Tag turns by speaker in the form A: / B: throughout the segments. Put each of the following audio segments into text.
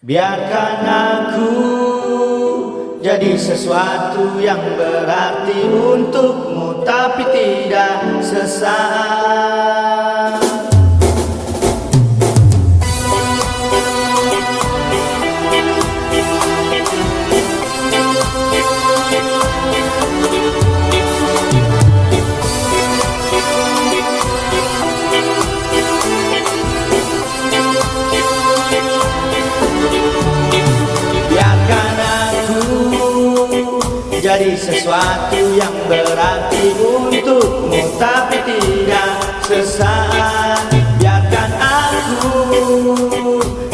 A: Biarkan aku jadi sesuatu yang berarti untukmu, tapi tidak sesaat. Jadi sesuatu yang berarti untukmu, tapi tidak sesaat. Biarkan aku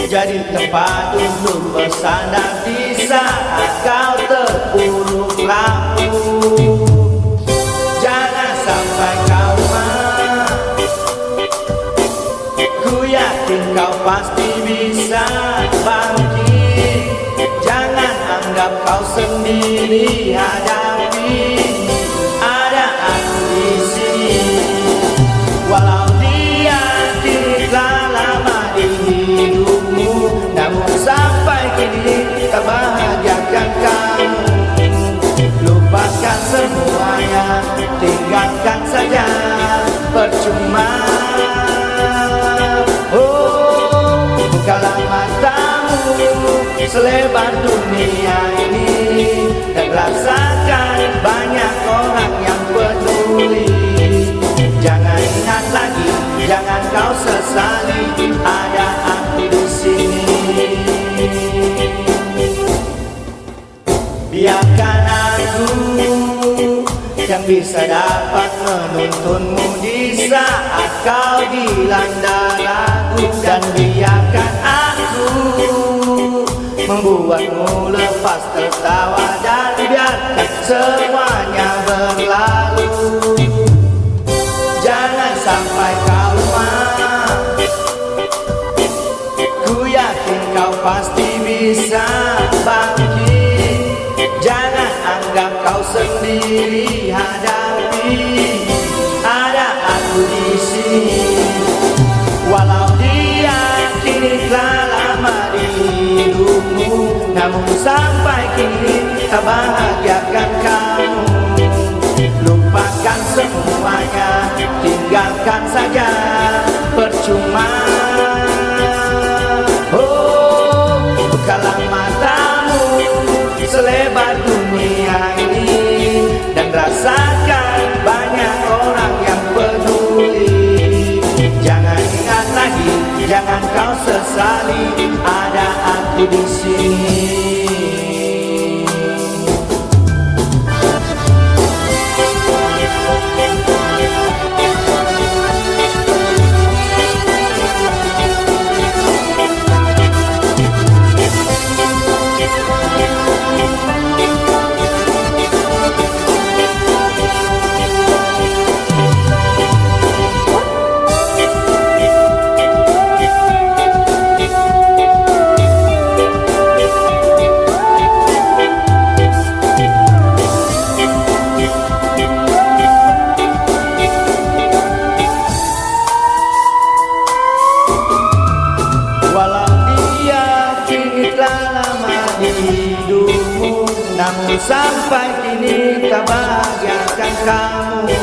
A: jadi tempat untuk bersandar di saat kau terpuruk rapuh. Jangan sampai kau marah, ku yakin kau pasti bisa bangkit. Jangan anggap kau sendiri, hadapi, ada aku di sini. Walau dia kini telah lama di hidupmu, namun sampai kini tak bahagiakan kamu. Lupakan semuanya, tinggalkan saja, percuma. Oh, bukalah matamu selebar dunia ini dan rasakan banyak orang yang peduli. Jangan ingat lagi, jangan kau sesali, ada aku di sini. Biarkan aku yang bisa dapat menuntunmu di saat kau dilanda ragu, dan biarkan aku membuatmu lepas tertawa, dan biarkan semuanya berlalu. Jangan sampai kau marah, ku yakin kau pasti bisa bangkit. Jangan anggap kau sendiri, hadapi, ada aku di sini. Walau dia kini telah lama di hidupmu, namun sampai kini tak bahagiakan kamu. Lupakan semuanya, tinggalkan saja, percuma. Oh, bukalah matamu selebar dunia ini dan rasakan banyak orang yang peduli. Jangan ingat lagi, jangan kau sesali, ada aku di sini. Hidupmu, namun sampai kini tak bahagiakan kamu.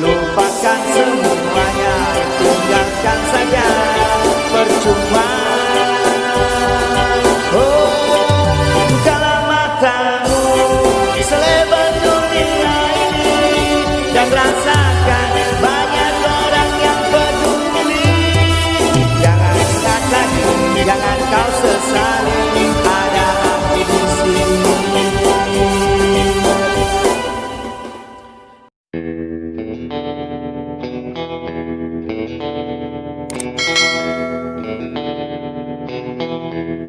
A: Lupakan semuanya, tinggalkan saja, percuma. Oh, bukalah matamu selebar dunia ini dan rasakan banyak orang yang peduli. Jangan ingat lagi, jangan kau sesali,